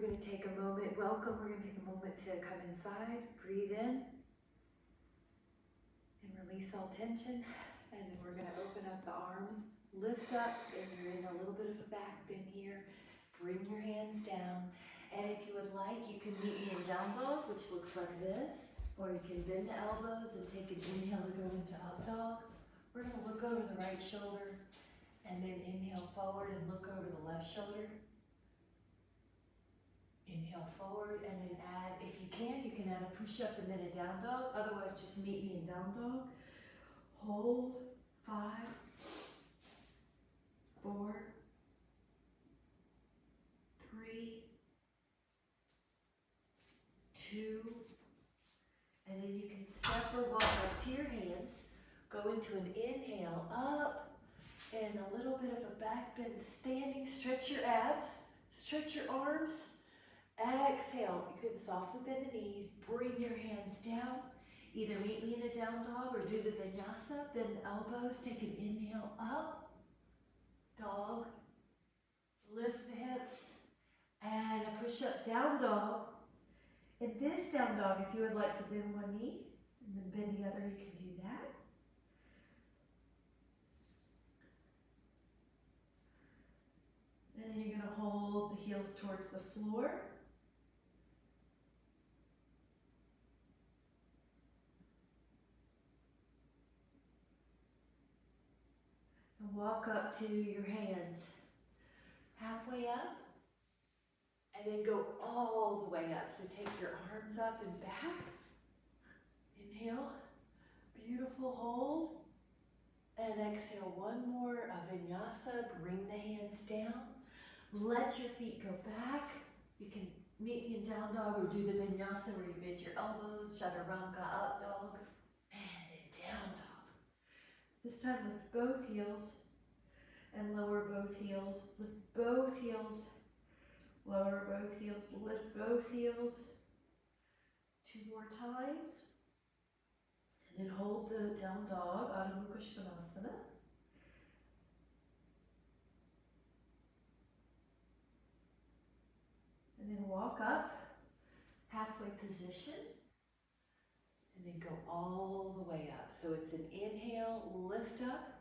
We're going to take a moment, welcome, we're going to take a moment to come inside, breathe in, and release all tension. And then we're going to open up the arms, lift up, and you're in a little bit of a back bend here. Bring your hands down. And if you would like, you can meet me in down dog, which looks like this. Or you can bend the elbows and take an inhale to go into up dog. We're going to look over the right shoulder and then inhale forward and look over the left shoulder. Inhale forward and then add, if you can add a push-up and then a down dog. Otherwise, just meet me in down dog. Hold, 5, 4, 3, 2, and then you can step or walk up to your hands. Go into an inhale, up, and a little bit of a back bend, standing. Stretch your abs, stretch your arms. Exhale, you can softly bend the knees, bring your hands down. Either meet me in a down dog or do the vinyasa, bend the elbows, take an inhale, up, dog, lift the hips, and a push-up down dog. In this down dog, if you would like to bend one knee and then bend the other, you can do that. And then you're going to hold the heels towards the floor. And walk up to your hands halfway up. And then go all the way up. So take your arms up and back. Inhale. Beautiful hold. And exhale one more. A vinyasa. Bring the hands down. Let your feet go back. You can meet me in down dog or do the vinyasa where you bend your elbows. Chaturanga, up dog. And then down dog. This time lift both heels and lower both heels. Lift both heels. Lower both heels, lift both heels. 2 more times. And then hold the down dog, Adho Mukha Svanasana. And then walk up, halfway position. And then go all the way up. So it's an inhale, lift up.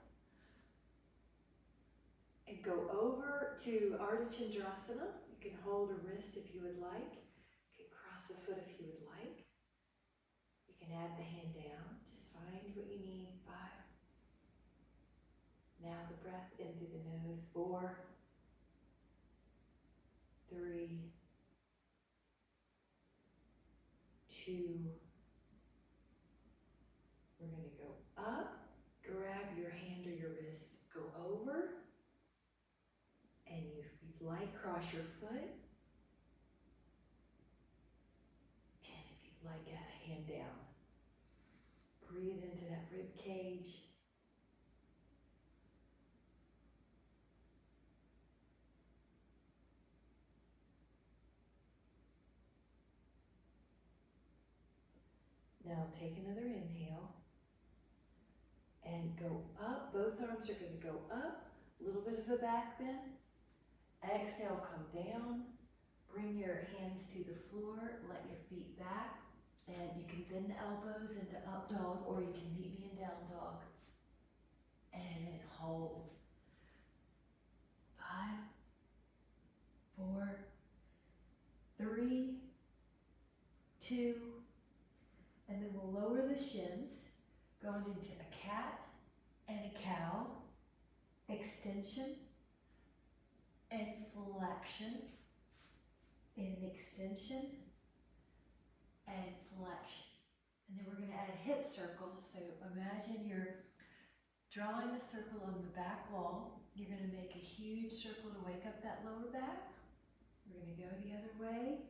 And go over to Ardha Chandrasana. You can hold a wrist if you would like. You can cross a foot if you would like. You can add the hand down. Just find what you need. 5. Now the breath in through the nose. 4, 3, 2. We're going to go up. Grab your hand or your wrist. Go over. And if you'd like, cross your foot. And if you'd like, add a hand down. Breathe into that rib cage. Now take another inhale. And go up. Both arms are going to go up. A little bit of a back bend. Exhale, come down. Bring your hands to the floor. Let your feet back. And you can bend the elbows into up dog or you can meet me in down dog. And then hold. 5, 4, 3, 2. And then we'll lower the shins. Going into a cat and a cow. Extension. And flexion, and an extension, and flexion. And then we're going to add hip circles. So imagine you're drawing a circle on the back wall. You're going to make a huge circle to wake up that lower back. We're going to go the other way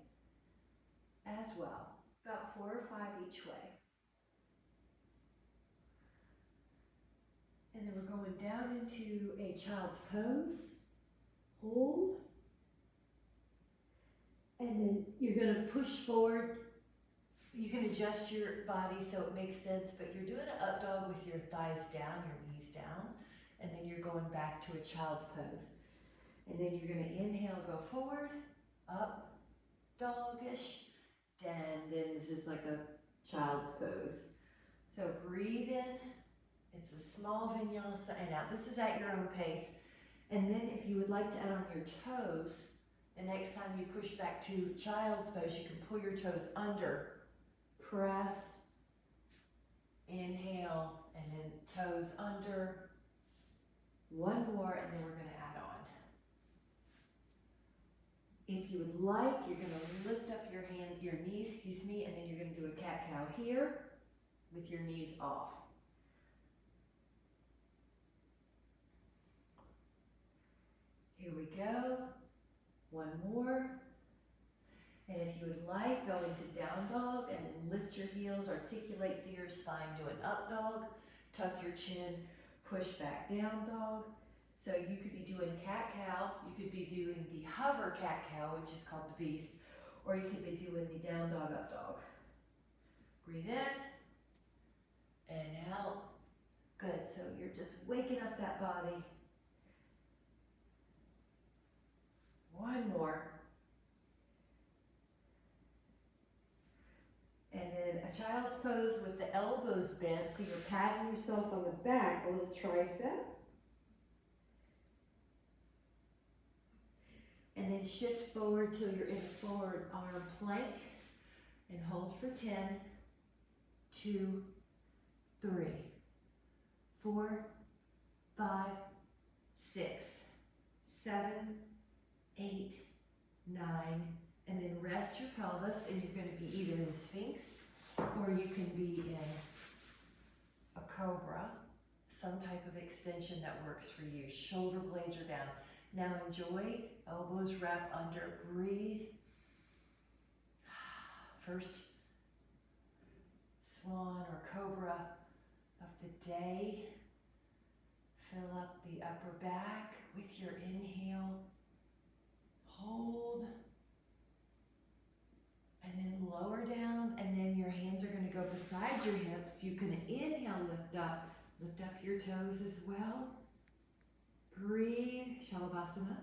as well. About 4 or 5 each way. And then we're going down into a child's pose. Hold. And then you're going to push forward. You can adjust your body so it makes sense, but you're doing an up dog with your thighs down, your knees down, and then you're going back to a child's pose. And then you're going to inhale, go forward, up, dogish. And then this is like a child's pose. So breathe in. It's a small vinyasa and out. This is at your own pace. And then if you would like to add on your toes, the next time you push back to child's pose, you can pull your toes under. Press, inhale, and then toes under. One more, and then we're going to add on. If you would like, you're going to lift up your knees, and then you're going to do a cat-cow here with your knees off. Here we go. One more. And if you would like, go into down dog and then lift your heels, articulate through your spine, do an up dog, tuck your chin, push back down dog. So you could be doing cat-cow, you could be doing the hover cat-cow, which is called the beast, or you could be doing the down dog, up dog. Breathe in and out. Good, so you're just waking up that body. One more. And then a child's pose with the elbows bent, so you're patting yourself on the back, a little tricep. And then shift forward till you're in a forward arm plank and hold for 10, 2, 3, 4, 5, 6, 7, 8, 9, and then rest your pelvis, and you're going to be either in Sphinx or you can be in a cobra, some type of extension that works for you. Shoulder blades are down. Now enjoy, elbows wrap under, breathe. First swan or cobra of the day. Fill up the upper back with your inhale. Hold. And then lower down, and then your hands are going to go beside your hips. You can inhale, lift up your toes as well. Breathe, Shalabhasana.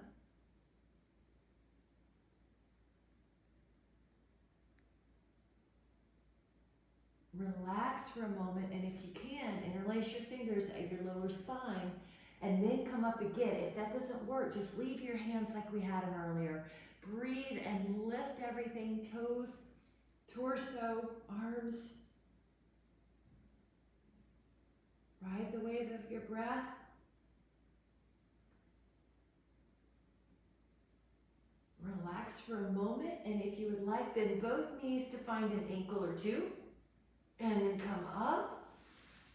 Relax for a moment, and if you can, interlace your fingers at your lower spine, and then come up again. If that doesn't work, just leave your hands like we had them earlier. Breathe and lift everything, toes, torso, arms. Ride the wave of your breath. Relax for a moment, and if you would like, bend both knees to find an ankle or two, and then come up.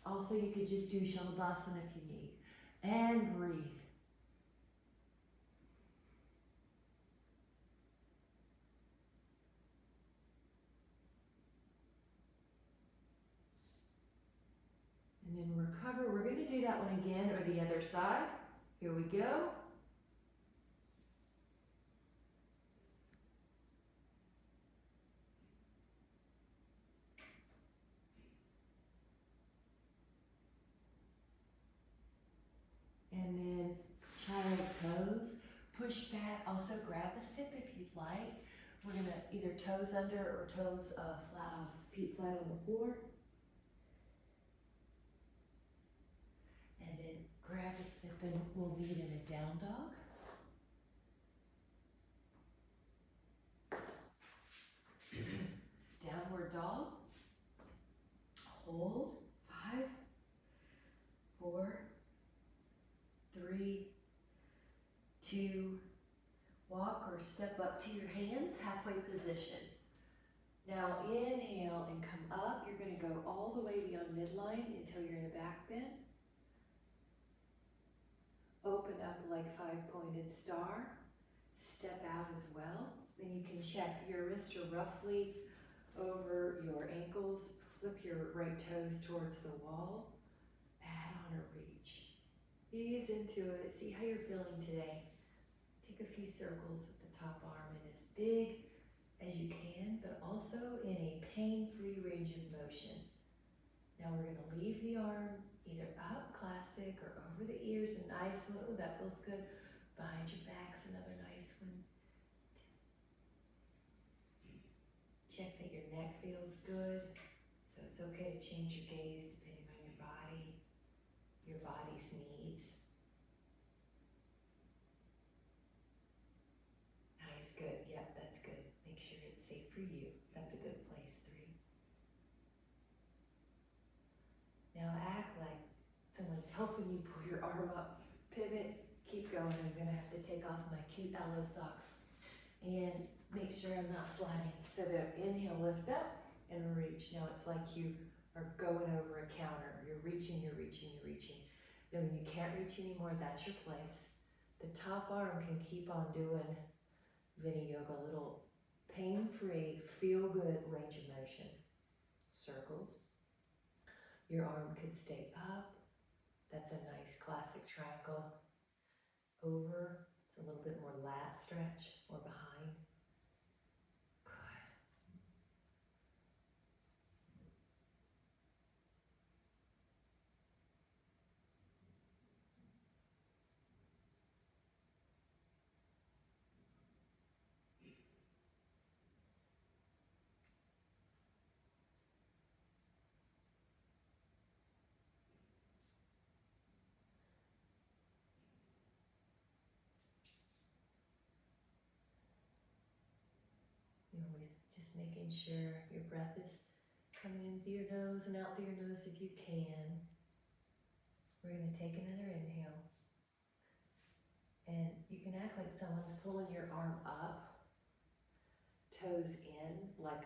Also, you could just do Shalabhasana if you need, and breathe. And then recover. We're going to do that one again, or the other side. Here we go. And then child pose. Push back. Also grab a sip if you'd like. We're going to either toes under or toes flat, feet flat on the floor. And then grab a sip, and we'll meet in a down dog. Downward dog. Hold. 5, 4, 3, 2, walk or step up to your hands, halfway position. Now inhale and come up. You're going to go all the way beyond midline until you're in a back bend. Open up like 5-pointed star. Step out as well. Then you can check your wrists are roughly over your ankles. Flip your right toes towards the wall. Add on a reach. Ease into it. See how you're feeling today. Take a few circles with the top arm in as big as you can, but also in a pain-free range of motion. Now we're going to leave the arm either up, classic, or over the ears, a nice one. Oh, that feels good. Behind your back's another nice one. Check that your neck feels good. So it's okay to change your gaze depending on your body's needs. Nice, good. Yep, that's good. Make sure it's safe for you. That's a good place, 3. Now act like someone's helping you pull your arm up. Pivot, keep going. I'm gonna have to take off my cute aloe socks and make sure I'm not sliding. So that inhale, lift up and reach. Now it's like you are going over a counter. You're reaching, you're reaching, you're reaching. Then when you can't reach anymore, that's your place. The top arm can keep on doing Vinny yoga, little pain-free, feel-good range of motion. Circles. Your arm could stay up. That's a nice classic triangle. Over. It's a little bit more lat stretch or behind. Good. You're always just making sure your breath is coming in through your nose and out through your nose if you can. We're going to take another inhale. And you can act like someone's pulling your arm up, toes in, like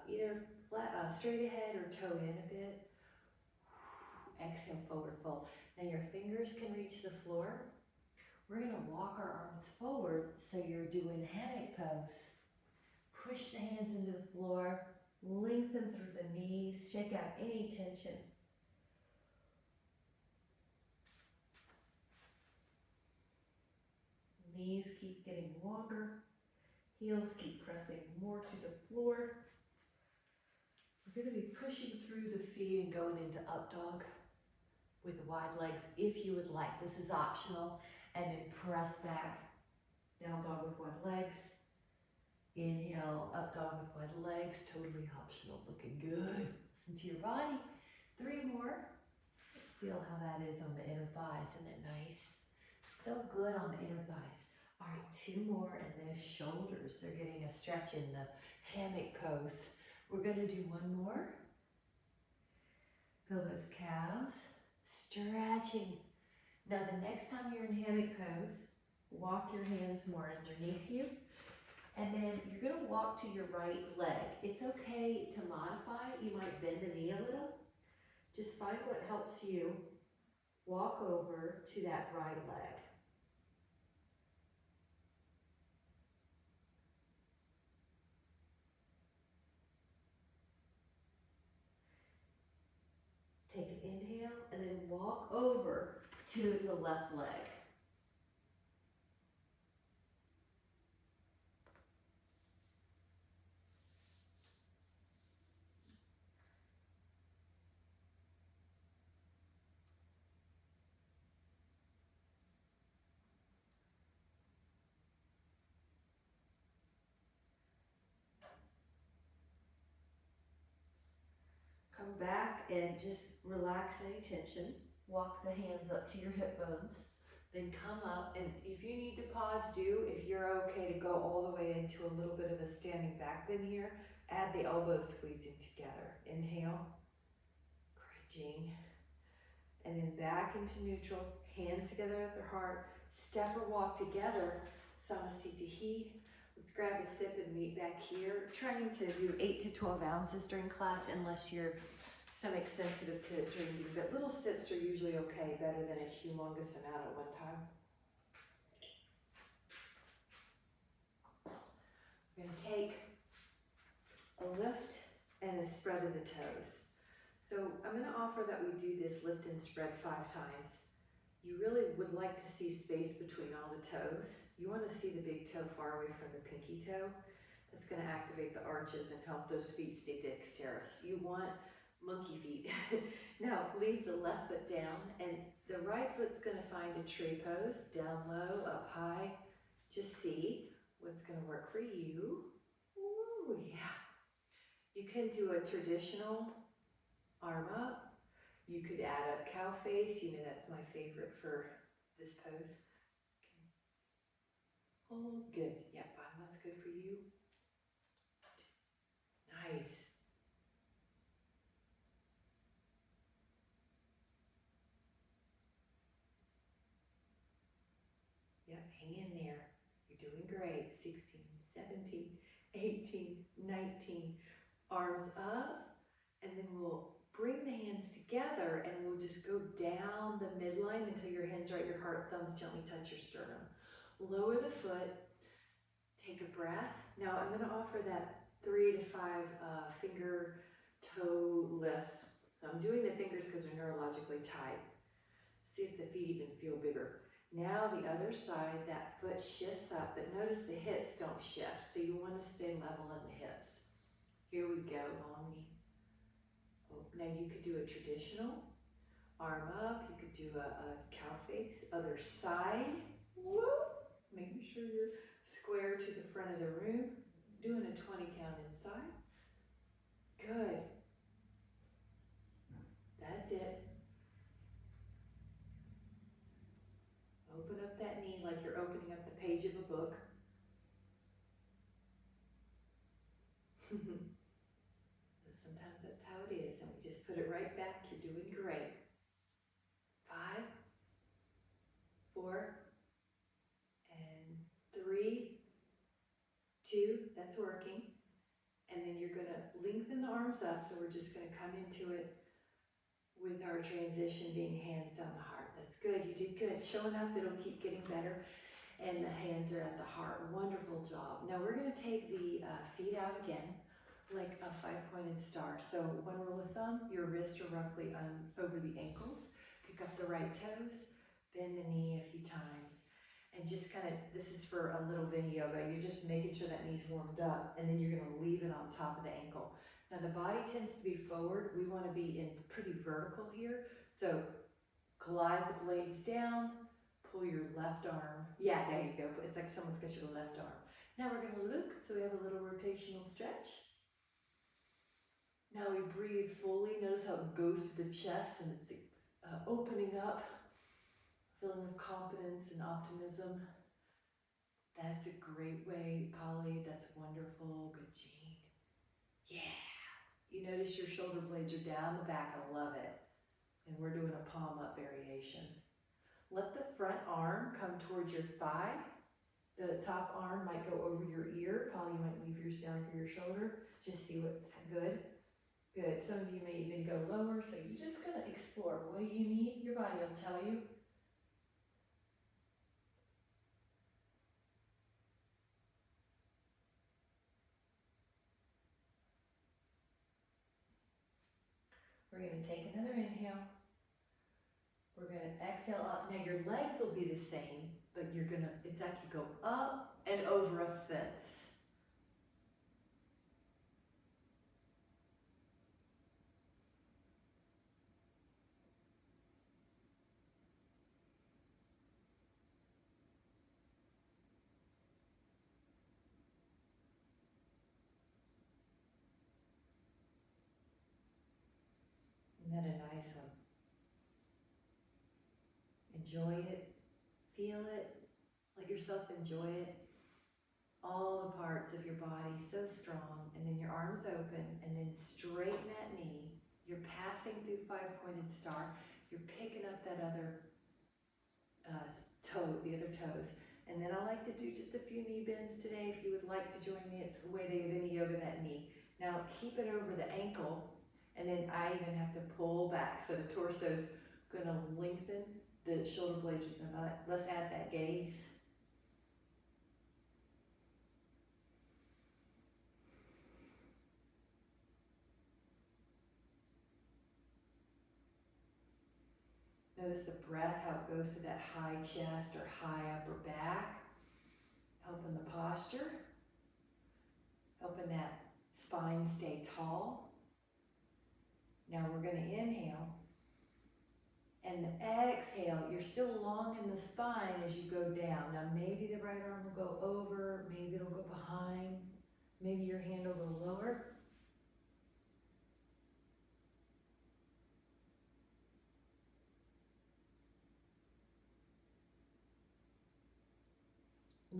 either flat, straight ahead or toe in a bit. Exhale, forward fold. Now your fingers can reach the floor. We're going to walk our arms forward so you're doing hammock pose. Push the hands into the floor, lengthen through the knees, shake out any tension. Knees keep getting longer, heels keep pressing more to the floor. We're going to be pushing through the feet and going into up dog with wide legs if you would like. This is optional. And then press back, down dog with wide legs. Inhale, up dog with wide legs, totally optional, looking good. Listen to your body. 3 more. Feel how that is on the inner thighs, isn't it nice? So good on the inner thighs. All right, 2 more, and those shoulders, they're getting a stretch in the hammock pose. We're gonna do 1 more. Feel those calves, stretching. Now the next time you're in hammock pose, walk your hands more underneath you. And then you're going to walk to your right leg. It's okay to modify. You might bend the knee a little. Just find what helps you. Walk over to that right leg. Take an inhale and then walk over to the left leg. Come back and just relax any tension. Walk the hands up to your hip bones. Then come up, and if you need to pause, do. If you're okay to go all the way into a little bit of a standing back bend here, add the elbows squeezing together. Inhale, great, Jean. And then back into neutral, hands together at the heart. Step or walk together, Samasthiti. Let's grab a sip and meet back here. Trying to do 8 to 12 ounces during class unless you're stomach sensitive to drinking, but little sips are usually okay, better than a humongous amount at one time. We're going to take a lift and a spread of the toes. So I'm going to offer that we do this lift and spread 5 times. You really would like to see space between all the toes. You want to see the big toe far away from the pinky toe. That's going to activate the arches and help those feet stay dexterous. You want monkey feet. Now leave the left foot down, and the right foot's going to find a tree pose, down low, up high. Just see what's going to work for you. Ooh, yeah. You can do a traditional arm up. You could add a cow face. You know that's my favorite for this pose. Hold, good. Yeah, find what's good for you. Nice. Yep, hang in there. You're doing great. 16, 17, 18, 19. Arms up, and then we'll bring the hands together and we'll just go down the midline until your hands are at your heart, thumbs gently touch your sternum. Lower the foot, take a breath. Now I'm going to offer that 3 to 5 finger toe lifts. I'm doing the fingers because they're neurologically tied. See if the feet even feel bigger. Now the other side, that foot shifts up, but notice the hips don't shift, so you want to stay level in the hips. Here we go, long knee. Oh, now you could do a traditional, arm up, you could do a cow face, other side. Woo! Making sure you're square to the front of the room. Doing a 20 count inside. Good. That's it. Open up that knee like you're opening up the page of a book. Sometimes that's how it is, and we just put it right back. You're doing great. 5, 4, and 3, 2, that's working. And then you're gonna lengthen the arms up, so we're just gonna come into it with our transition being hands down the heart. That's good, you did good. Showing up, it'll keep getting better. And the hands are at the heart, wonderful job. Now we're gonna take the feet out again, like a 5-pointed star. So one rule of thumb, your wrists are roughly over the ankles. Pick up the right toes, bend the knee a few times. And just kind of, this is for a little mini yoga. You're just making sure that knee's warmed up, and then you're gonna leave it on top of the ankle. Now the body tends to be forward. We wanna be in pretty vertical here. So glide the blades down, pull your left arm. Yeah, there you go. It's like someone's got your left arm. Now we're gonna look, so we have a little rotational stretch. Now we breathe fully. Notice how it goes to the chest and it's opening up, feeling of confidence and optimism. That's a great way, Polly. That's wonderful. Good, Jean. Yeah. You notice your shoulder blades are down the back. I love it. And we're doing a palm up variation. Let the front arm come towards your thigh. The top arm might go over your ear. Polly, you might leave yours down for your shoulder. Just see what's good. Good. Some of you may even go lower, so you're just gonna explore. What do you need? Your body will tell you. We're gonna take another inhale. We're gonna exhale up. Now your legs will be the same, but it's like you go up and over a fence. Isn't that a nice one? Enjoy it, feel it, let yourself enjoy it. All the parts of your body so strong, and then your arms open, and then straighten that knee. You're passing through 5-pointed star. You're picking up that other toe, the other toes. And then I like to do just a few knee bends today. If you would like to join me, it's the way they mini yoga that knee. Now keep it over the ankle, and then I even have to pull back. So the torso's gonna lengthen, the shoulder blades are gonna, let's add that gaze. Notice the breath, how it goes to that high chest or high upper back, helping the posture, helping that spine stay tall. Now we're going to inhale and exhale. You're still long in the spine as you go down. Now maybe the right arm will go over, maybe it'll go behind, maybe your hand will go lower.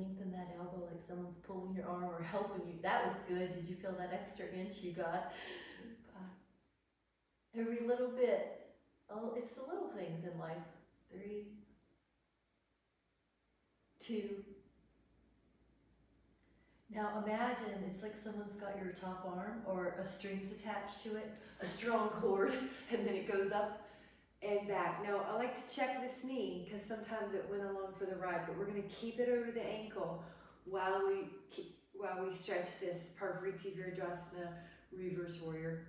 lengthen that elbow like someone's pulling your arm or helping you. That was good. Did you feel that extra inch you got? Every little bit. Oh, it's the little things in life. 3, 2. Now imagine it's like someone's got your top arm or a string's attached to it, a strong cord, and then it goes up and back. Now I like to check this knee because sometimes it went along for the ride, but we're going to keep it over the ankle while we stretch this Parvriti Virajasana reverse warrior.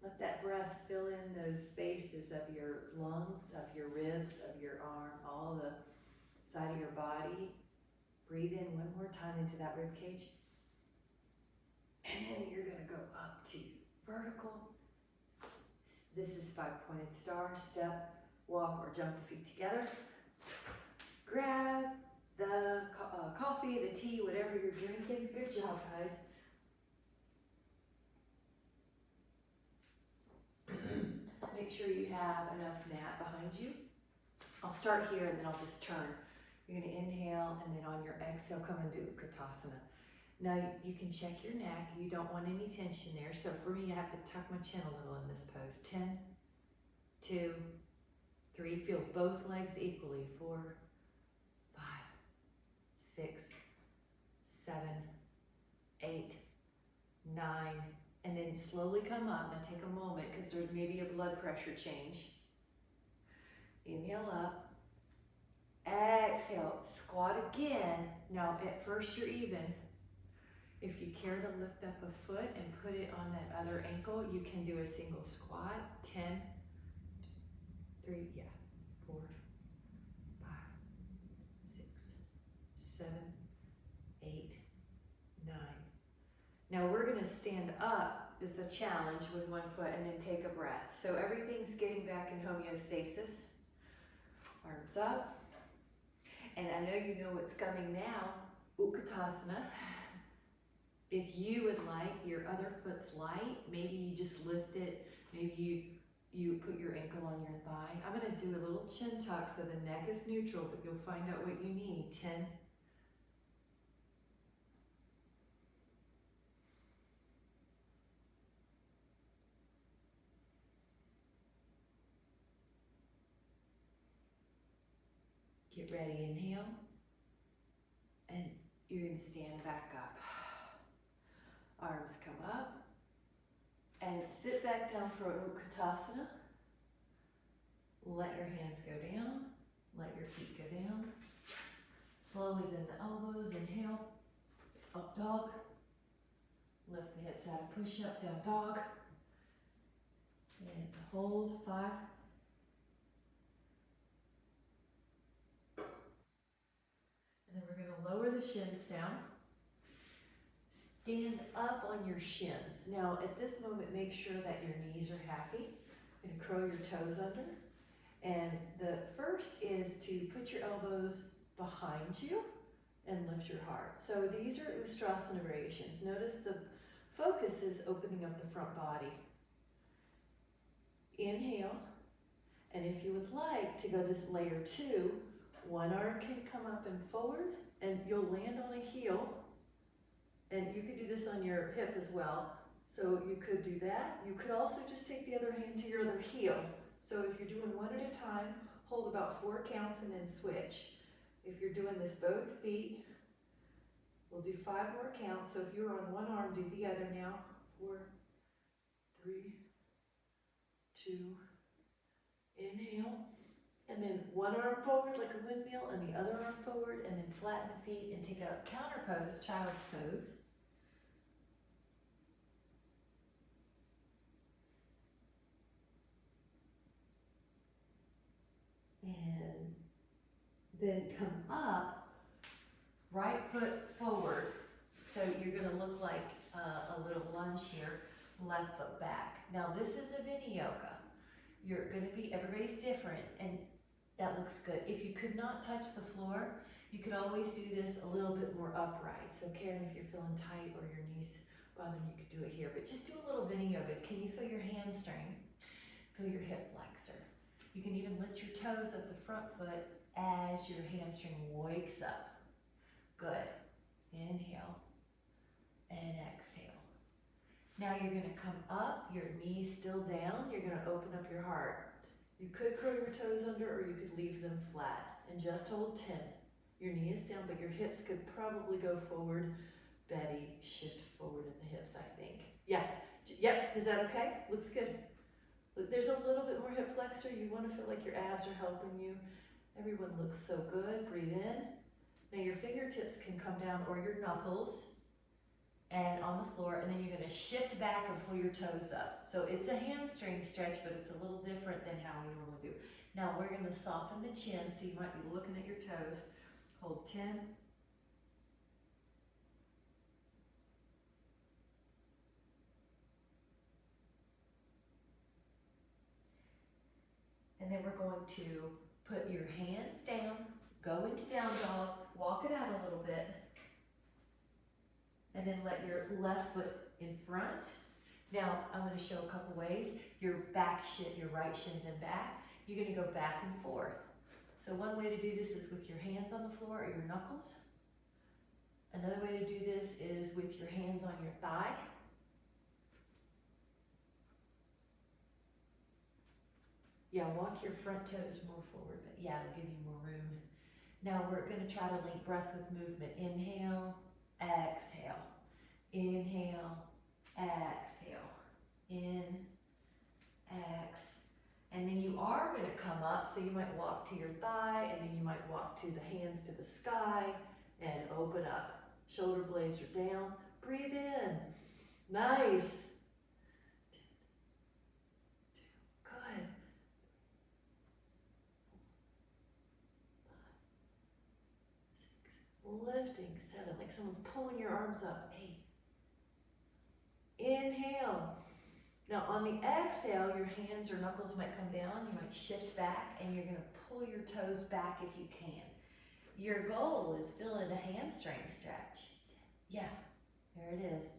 Let that breath fill in those spaces of your lungs, of your ribs, of your arm, all the side of your body. Breathe in one more time into that rib cage. And then you're going to go up to vertical. This is 5-pointed star. Step, walk, or jump the feet together. Grab the coffee, the tea, whatever you're drinking. Good job, guys. Make sure you have enough mat behind you. I'll start here and then I'll just turn. You're going to inhale and then on your exhale come and do Utkatasana. Now you can check your neck. You don't want any tension there. So for me, I have to tuck my chin a little in this pose. 10, 2, 3. Feel both legs equally. 4, 5, 6, 7, 8, 9. And then slowly come up. Now take a moment because there's maybe a blood pressure change. Inhale up. Exhale. Squat again. Now at first you're even. If you care to lift up a foot and put it on that other ankle, you can do a single squat. 10, 3, 4, 5, 6, 7, 8, 9. Now we're going to stand up with a challenge with one foot and then take a breath. So everything's getting back in homeostasis. Arms up. And I know you know what's coming now, Utkatasana. If you would like, your other foot's light, maybe you just lift it, maybe you put your ankle on your thigh. I'm going to do a little chin tuck so the neck is neutral, but you'll find out what you need. 10, get ready, inhale, and you're going to stand back up. Arms come up, and sit back down for Utkatasana. Let your hands go down, let your feet go down. Slowly bend the elbows, inhale, up dog. Lift the hips out of push-up, down dog. And hold, 5. And then we're going to lower the shins down. Stand up on your shins. Now at this moment, make sure that your knees are happy and curl your toes under. And the first is to put your elbows behind you and lift your heart. So these are Ustrasana variations. Notice the focus is opening up the front body. Inhale, and if you would like to go to layer 2, one arm can come up and forward, and you'll land on a heel. And you could do this on your hip as well. So you could do that. You could also just take the other hand to your other heel. So if you're doing one at a time, hold about 4 counts and then switch. If you're doing this both feet, we'll do 5 more counts. So if you're on one arm, do the other now. 4, 3, 2, inhale. And then one arm forward like a windmill and the other arm forward, and then flatten the feet and take a counter pose, child's pose. And then come up, right foot forward. So you're going to look like a little lunge here, left foot back. Now this is a Vinyasa yoga. Everybody's different, and that looks good. If you could not touch the floor, you could always do this a little bit more upright. So Karen, if you're feeling tight or your knees bothering, you could do it here, but just do a little mini yoga. Can you feel your hamstring? Feel your hip flexor. You can even lift your toes of the front foot as your hamstring wakes up. Good. Inhale and exhale. Now you're going to come up, your knees still down. You're going to open up your heart. You could curl your toes under or you could leave them flat and just hold 10. Your knee is down, but your hips could probably go forward. Betty, shift forward in the hips, I think. Yeah. Yep. Is that okay? Looks good. Look, there's a little bit more hip flexor. You want to feel like your abs are helping you. Everyone looks so good. Breathe in. Now your fingertips can come down or your knuckles and on the floor, and then you're going to shift back and pull your toes up. So it's a hamstring stretch, but it's a little different than how we normally do. Now we're going to soften the chin, so you might be looking at your toes. Hold 10. And then we're going to put your hands down, go into down dog, walk it out a little bit, and then let your left foot in front. Now, I'm going to show a couple ways. Your right shin's in back. You're going to go back and forth. So one way to do this is with your hands on the floor or your knuckles. Another way to do this is with your hands on your thigh. Yeah, walk your front toes more forward, but yeah, it'll give you more room. Now we're going to try to link breath with movement. Inhale, exhale. Inhale, exhale. In, ex. And then you are going to come up, so you might walk to your thigh, and then you might walk to the hands to the sky, and open up. Shoulder blades are down. Breathe in. Nice. Good. Lifting, 7, like someone's pulling your arms up, 8. Inhale. Now on the exhale, your hands or knuckles might come down, you might shift back, and you're going to pull your toes back if you can. Your goal is feeling a hamstring stretch. Yeah, there it is. 2.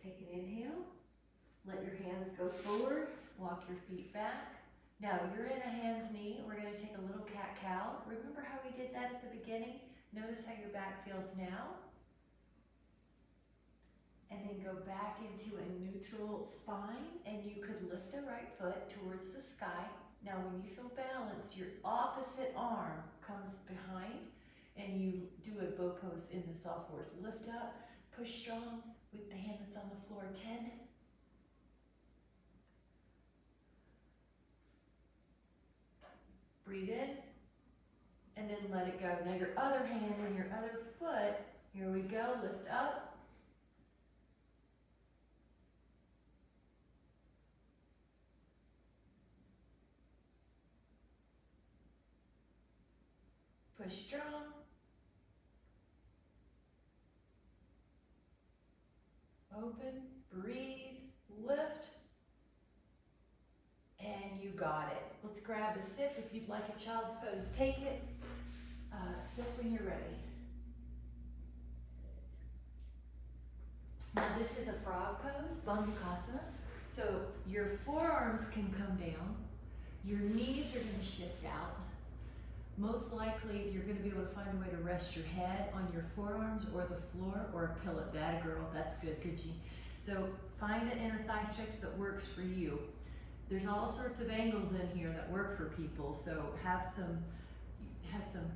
Take an inhale, let your hands go forward, walk your feet back. Now you're in a hands knee, we're going to take a little cat-cow. Remember how we did that at the beginning? Notice how your back feels now. And then go back into a neutral spine, and you could lift the right foot towards the sky. Now when you feel balanced, your opposite arm comes behind, and you do a bow pose in the soft horse. Lift up, push strong with the hand that's on the floor. 10. Breathe in, and then let it go. Now your other hand and your other foot, here we go, lift up. Push strong. Open, breathe, lift, and you got it. Let's grab a sip. If you'd like a child's pose, take it. Sip when you're ready. Now this is a frog pose, Bandhukasana. So your forearms can come down. Your knees are going to shift out. Most likely, you're going to be able to find a way to rest your head on your forearms or the floor or a pillow. That girl, that's good, Jean. So find an inner thigh stretch that works for you. There's all sorts of angles in here that work for people, so have some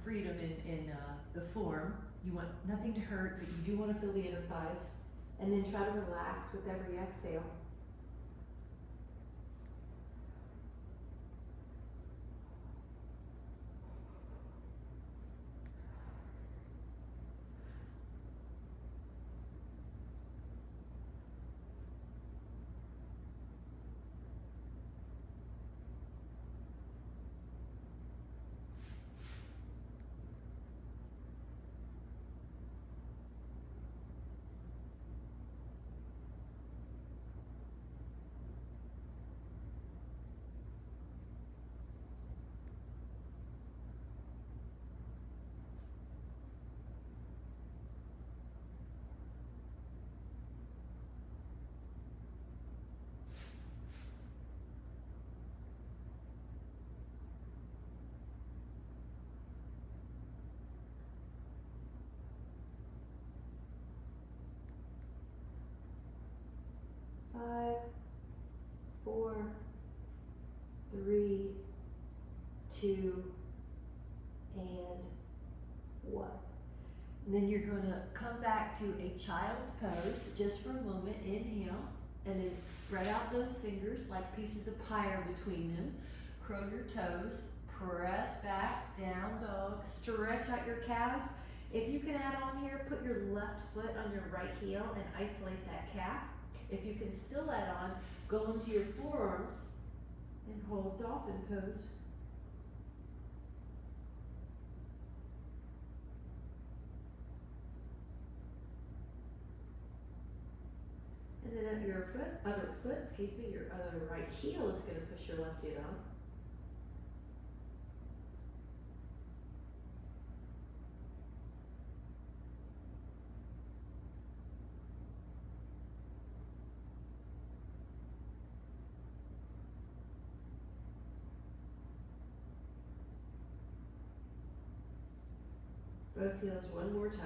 freedom in the form. You want nothing to hurt, but you do want to feel the inner thighs. And then try to relax with every exhale. 4, 3, 2, and 1. And then you're going to come back to a child's pose just for a moment. Inhale, and then spread out those fingers like pieces of pie are between them. Curl your toes, press back, down dog, stretch out your calves. If you can add on here, put your left foot on your right heel and isolate that calf. If you can still add on, go into your forearms and hold dolphin pose. And then your other foot, your other right heel is going to push your left heel down. Both heels one more time.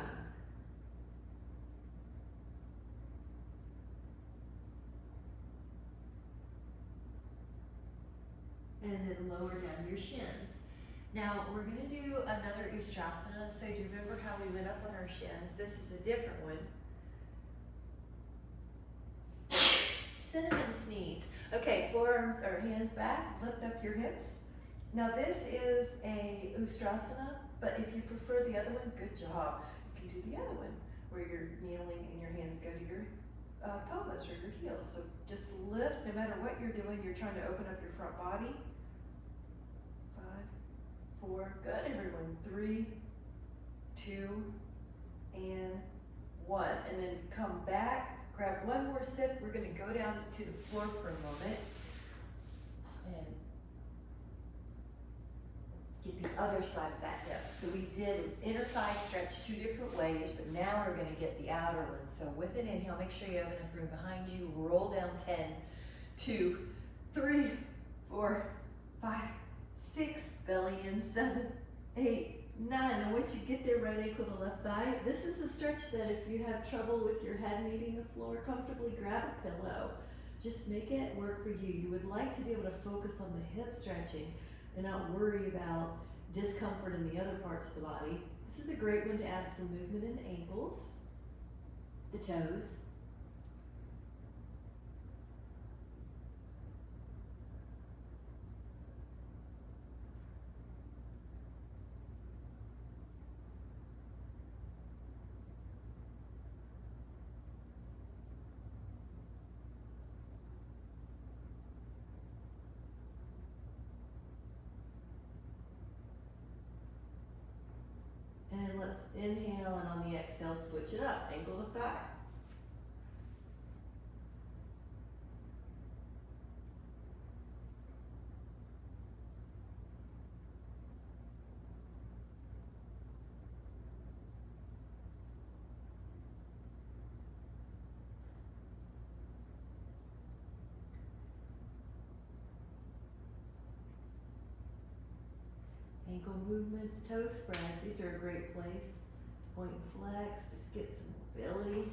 And then lower down your shins. Now we're going to do another Ustrasana. So do you remember how we went up on our shins? This is a different one. Cinnamon sneeze. Okay, forearms or hands back, lift up your hips. Now this is a Ustrasana, but if you prefer the other one, good job. You can do the other one where you're kneeling and your hands go to your pelvis or your heels. So just lift, no matter what you're doing, you're trying to open up your front body. 5, 4, good everyone. 3, 2, and 1. And then come back, grab one more sip. We're gonna go down to the floor for a moment and get the other side of that hip. So we did an inner thigh stretch 2 different ways, but now we're gonna get the outer one. So with an inhale, make sure you have enough room behind you. Roll down 10, 2, 3, 4, 5, 6, belly in, 7, 8, 9. And once you get there, right ankle to left thigh. This is a stretch that if you have trouble with your head meeting the floor, comfortably grab a pillow. Just make it work for you. You would like to be able to focus on the hip stretching and not worry about discomfort in the other parts of the body. This is a great one to add some movement in the ankles, the toes. And let's inhale, and on the exhale, switch it up, ankle to thigh. Ankle movements, toe spreads, these are a great place. Point and flex, just get some mobility.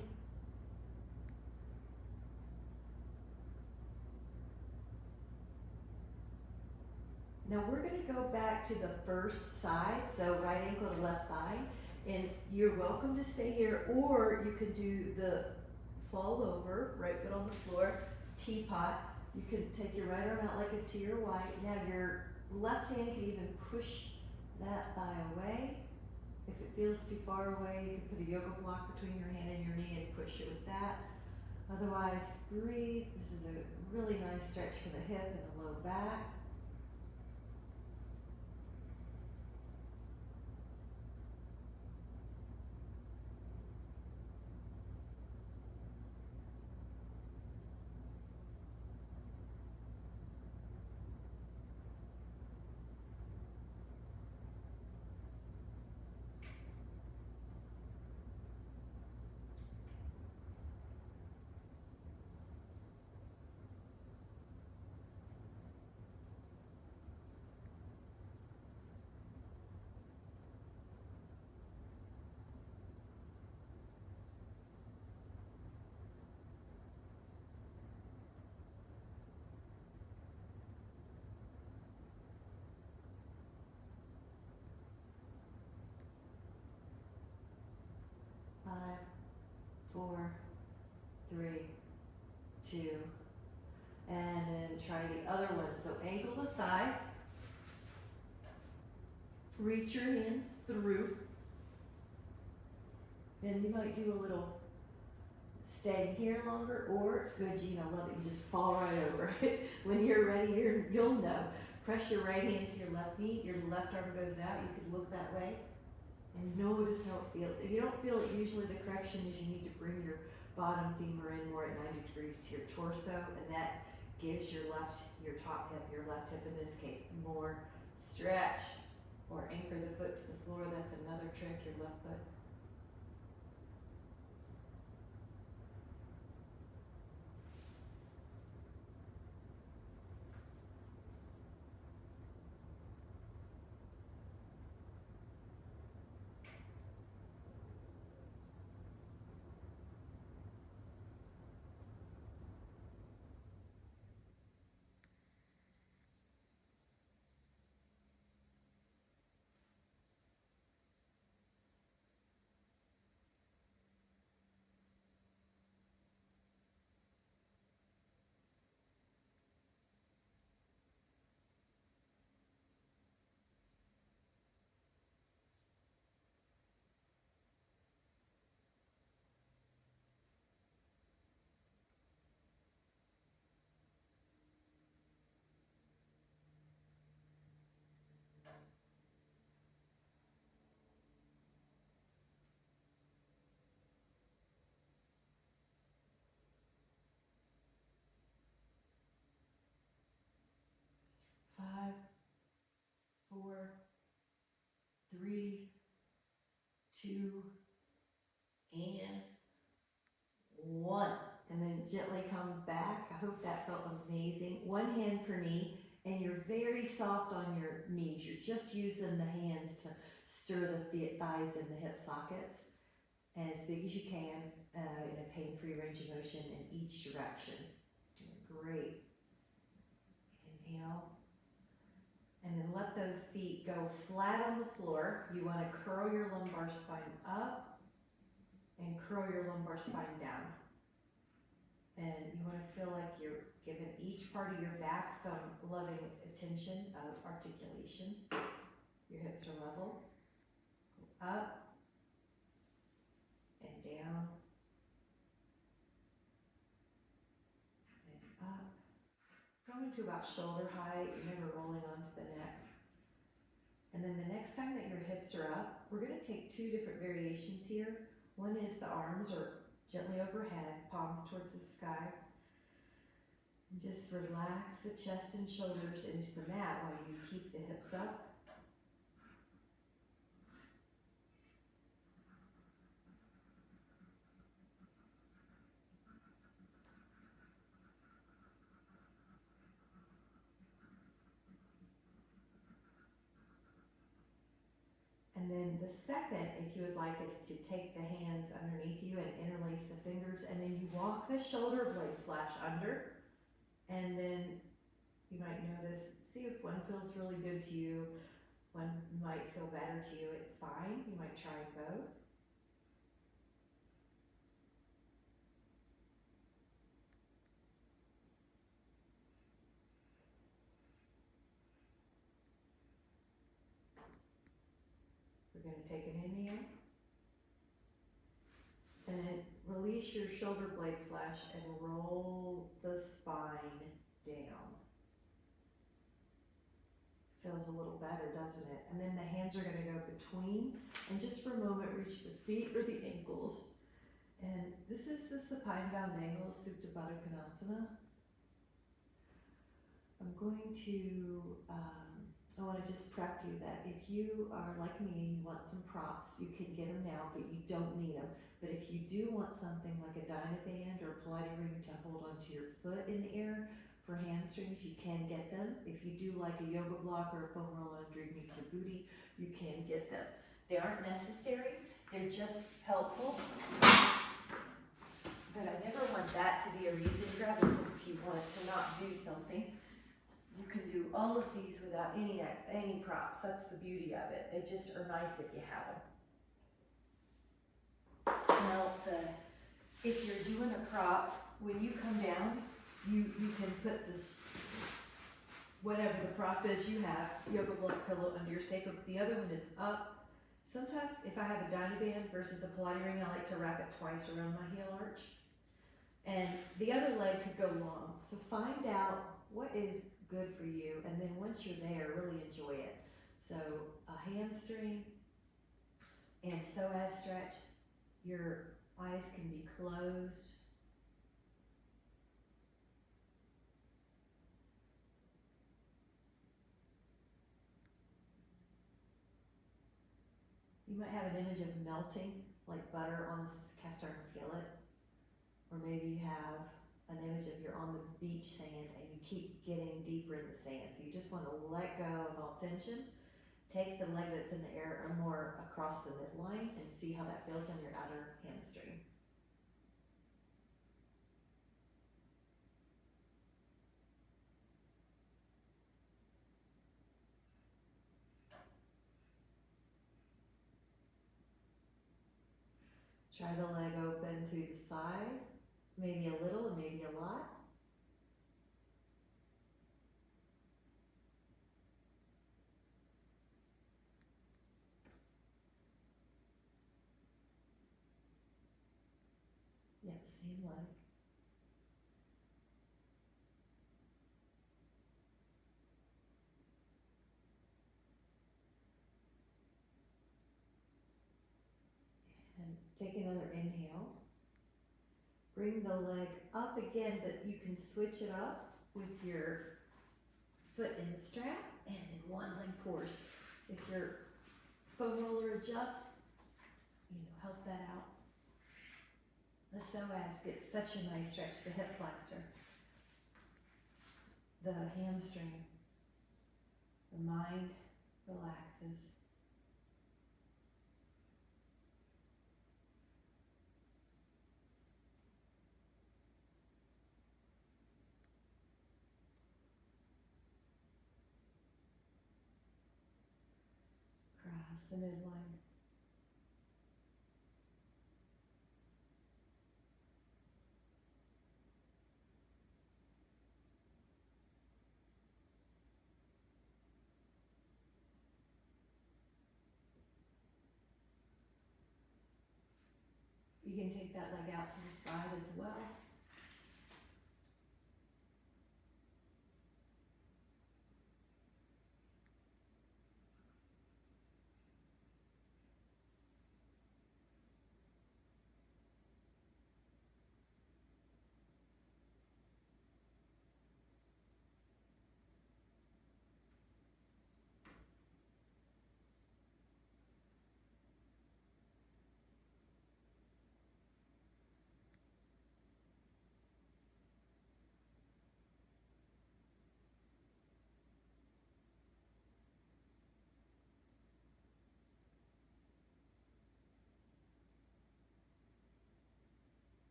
Now we're going to go back to the first side, so right ankle to left thigh, and you're welcome to stay here, or you could do the fall over, right foot on the floor, teapot. You could take your right arm out like a T or Y. Now your left hand can even push that thigh away. If it feels too far away, you can put a yoga block between your hand and your knee and push it with that. Otherwise, breathe. This is a really nice stretch for the hip and the low back. 2, and then try the other one. So ankle to thigh, reach your hands through, and you might do a little staying here longer, or good, Gene, I love it, you just fall right over it. When you're ready, you'll know. Press your right hand to your left knee, your left arm goes out, you could look that way, and notice how it feels. If you don't feel it, usually the correction is you need to bring your bottom femur in more at 90 degrees to your torso, and that gives your top hip, your left hip in this case, more stretch. Or anchor the foot to the floor, that's another trick, your left foot. Five, 4, 3, 2, and 1. And then gently come back. I hope that felt amazing. One hand per knee, and you're very soft on your knees. You're just using the hands to stir the thighs and the hip sockets as big as you can in a pain-free range of motion in each direction. Doing great. Inhale. And then let those feet go flat on the floor. You want to curl your lumbar spine up and curl your lumbar spine down. And you want to feel like you're giving each part of your back some loving attention of articulation. Your hips are level. Go up and down and up. Going to about shoulder height. Remember rolling onto the neck. And then the next time that your hips are up, we're going to take 2 different variations here. One is the arms are gently overhead, palms towards the sky. And just relax the chest and shoulders into the mat while you keep the hips up. And then the second, if you would like, is to take the hands underneath you and interlace the fingers, and then you walk the shoulder blade flash under, and then you might notice, see if one feels really good to you, one might feel better to you, it's fine. You might try both. We're going to take an inhale, and then release your shoulder blade flash and roll the spine down. Feels a little better, doesn't it? And then the hands are going to go between, and just for a moment reach the feet or the ankles. And this is the supine bound angle, Supta Baddha Konasana. I'm going to, I want to just prep you that if you are like me and you want some props, you can get them now, but you don't need them. But if you do want something like a Dynaband or a Pilates ring to hold onto your foot in the air for hamstrings, you can get them. If you do like a yoga block or a foam roll underneath your booty, you can get them. They aren't necessary, they're just helpful. But I never want that to be a reason. Grab a if you want to not do something. You can do all of these without any props. That's the beauty of it. They just are nice if you have them. Now, if you're doing a prop, when you come down, you can put this, whatever the prop is you have, yoga block pillow under your sacrum. The other one is up. Sometimes if I have a dyna band versus a Pilates ring, I like to wrap it twice around my heel arch. And the other leg could go long. So find out what is good for you, and then once you're there, really enjoy it. So a hamstring and psoas stretch. Your eyes can be closed. You might have an image of melting, like butter on a cast iron skillet. Or maybe you have an image of you're on the beach sand and you keep getting deeper in the sand. So you just want to let go of all tension. Take the leg that's in the air or more across the midline and see how that feels on your outer hamstring. Try the leg open to the side, maybe a little and maybe a lot. Yeah, same leg. And take another inhale. Bring the leg up again, but you can switch it up with your foot in the strap, and then one leg pours. If your foam roller adjusts, help that out. The psoas gets such a nice stretch, the hip flexor, the hamstring, the mind relaxes. Cross the midline. You can take that leg out to the side as well.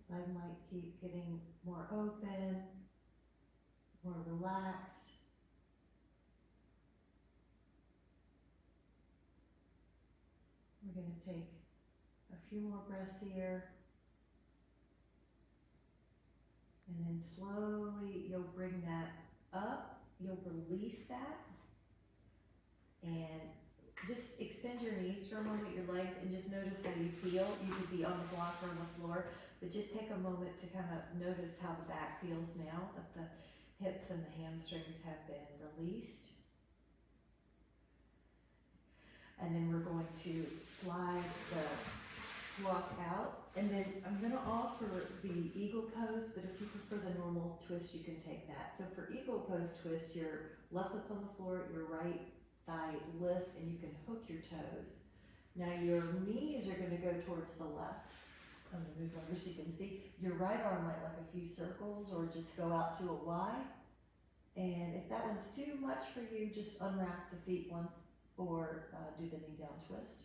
Leg might keep getting more open, more relaxed. We're going to take a few more breaths here. And then slowly you'll bring that up. You'll release that. And just extend your knees for a moment, your legs, and just notice how you feel. You could be on the block or on the floor, but just take a moment to kind of notice how the back feels now that the hips and the hamstrings have been released. And then we're going to slide the block out. And then I'm going to offer the eagle pose, but if you prefer the normal twist, you can take that. So for eagle pose twist, your left foot's on the floor, your right thigh lifts, and you can hook your toes. Now your knees are going to go towards the left. I'm going to move over so you can see. Your right arm might like a few circles or just go out to a Y. And if that one's too much for you, just unwrap the feet once or do the knee down twist.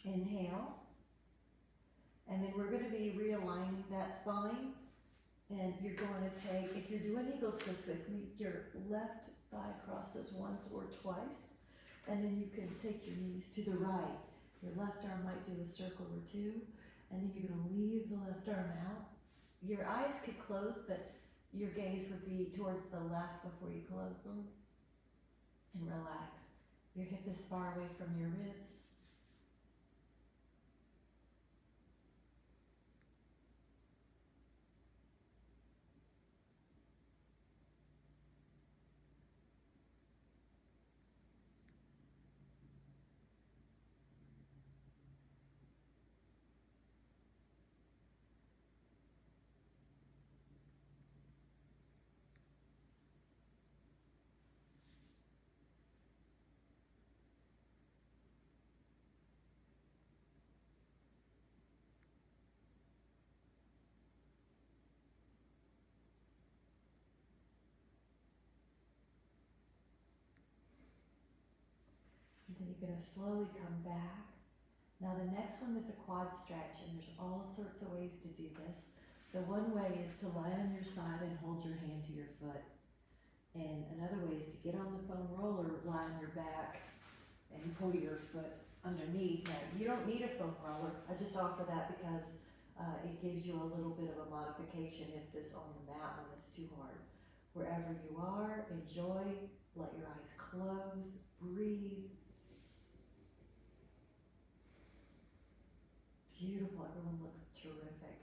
Inhale. And then we're going to be realigning that spine. And you're going to take, if you're doing eagle twist with me, your left thigh crosses once or twice. And then you can take your knees to the right. Your left arm might do a circle or two. And then you're going to leave the left arm out. Your eyes could close, but your gaze would be towards the left before you close them. And relax. Your hip is far away from your ribs. And then you're going to slowly come back. Now the next one is a quad stretch, and there's all sorts of ways to do this. So one way is to lie on your side and hold your hand to your foot. And another way is to get on the foam roller, lie on your back, and pull your foot underneath. Now you don't need a foam roller. I just offer that because it gives you a little bit of a modification if this on the mat one is too hard. Wherever you are, enjoy, let your eyes close, breathe. Beautiful, everyone looks terrific.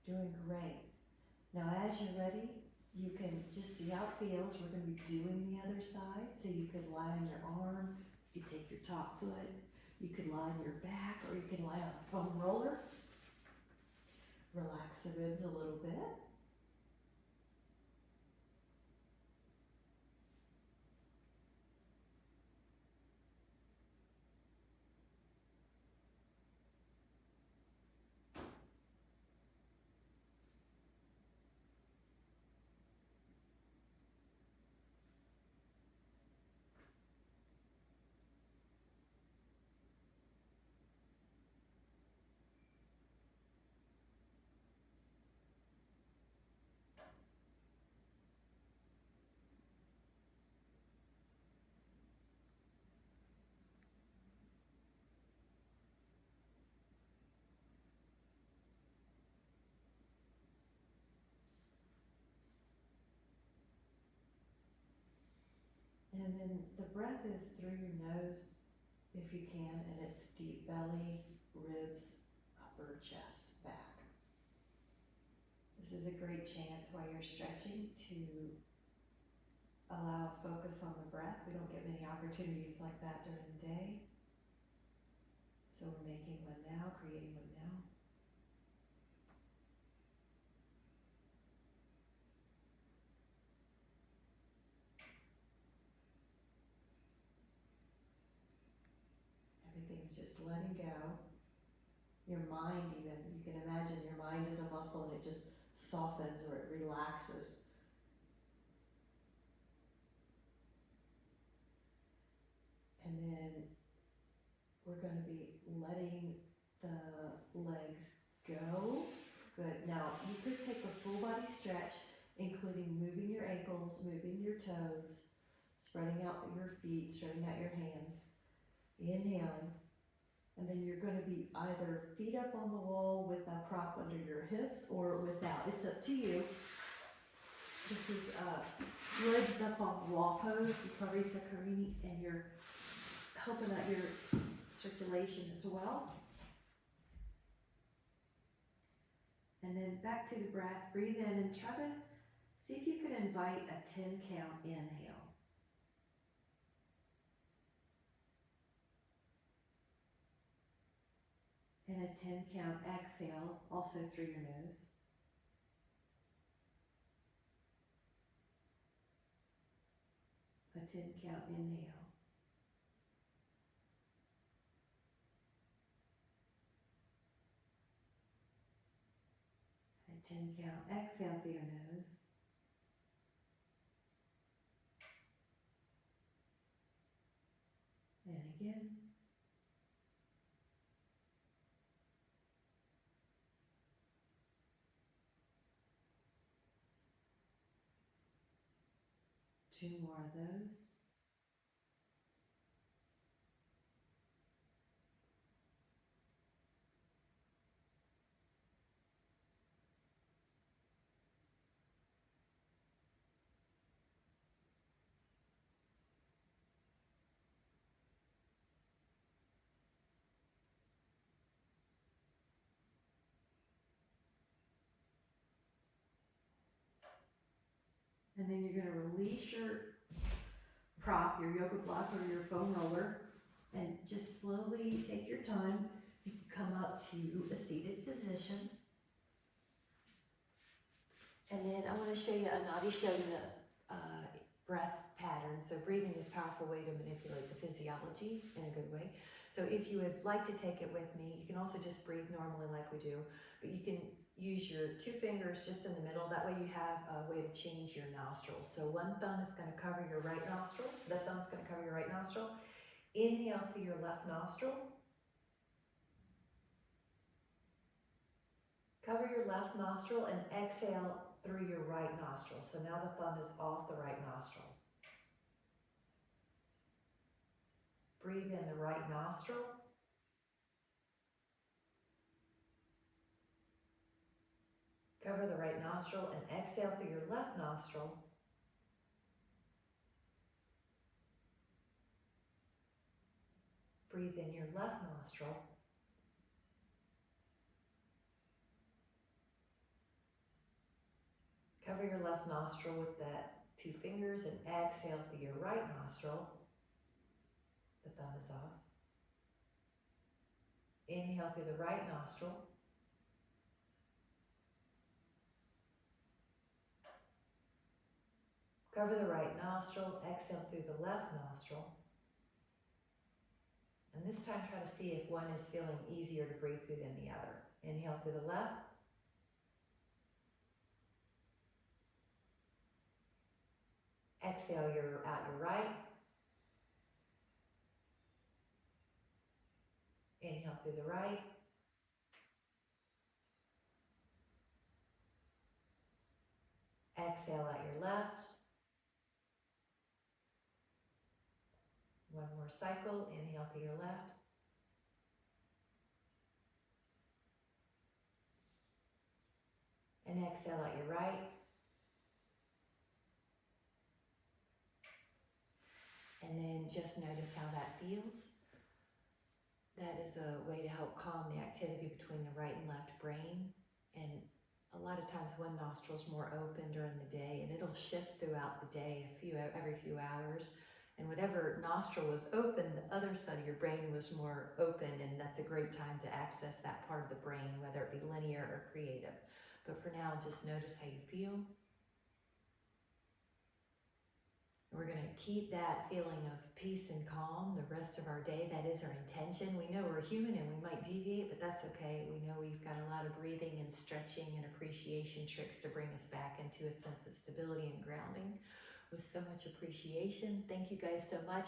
Doing great. Now as you're ready, you can just see how it feels. We're going to be doing the other side. So you could lie on your arm, you could take your top foot, you could lie on your back, or you could lie on a foam roller. Relax the ribs a little bit. And then the breath is through your nose, if you can, and it's deep belly, ribs, upper chest, back. This is a great chance while you're stretching to allow focus on the breath. We don't get many opportunities like that during the day. So we're making one now, creating one now. Everything's just letting go. Your mind even, you can imagine your mind is a muscle and it just softens or it relaxes. And then we're going to be letting the legs go. Good. Now you could take a full body stretch, including moving your ankles, moving your toes, spreading out your feet, spreading out your hands. Inhaling. And then you're going to be either feet up on the wall with a prop under your hips or without. It's up to you. This is legs up on the wall pose, Viparita Karini, and you're helping out your circulation as well. And then back to the breath. Breathe in and try to See if you can invite a 10 count inhale. And a 10 count exhale, also through your nose. A 10 count inhale. And a 10 count exhale through your nose. And again. Two more of those. And then you're going to release your prop, your yoga block or your foam roller, and just slowly take your time. You can come up to a seated position. And then I want to show you a Nadi Shodhana breath pattern. So breathing is a powerful way to manipulate the physiology in a good way. So if you would like to take it with me, you can also just breathe normally like we do, but you can use your two fingers just in the middle. That way you have a way to change your nostrils. So one thumb is going to cover your right nostril. The thumb is going to cover your right nostril. Inhale through your left nostril. Cover your left nostril and exhale through your right nostril. So now the thumb is off the right nostril. Breathe in the right nostril. Cover the right nostril and exhale through your left nostril. Breathe in your left nostril. Cover your left nostril with that two fingers and exhale through your right nostril. The thumb is off. Inhale through the right nostril. Cover the right nostril, exhale through the left nostril. And this time try to see if one is feeling easier to breathe through than the other. Inhale through the left. Exhale out your right. Inhale through the right. Exhale out your left. One more cycle. Inhale through your left. And exhale out your right. And then just notice how that feels. That is a way to help calm the activity between the right and left brain. And a lot of times one nostril is more open during the day, and it'll shift throughout the day every few hours. And whatever nostril was open, the other side of your brain was more open, and that's a great time to access that part of the brain, whether it be linear or creative. But for now, just notice how you feel. We're going to keep that feeling of peace and calm the rest of our day. That is our intention. We know we're human and we might deviate, but that's okay. We know we've got a lot of breathing and stretching and appreciation tricks to bring us back into a sense of stability and grounding with so much appreciation. Thank you guys so much.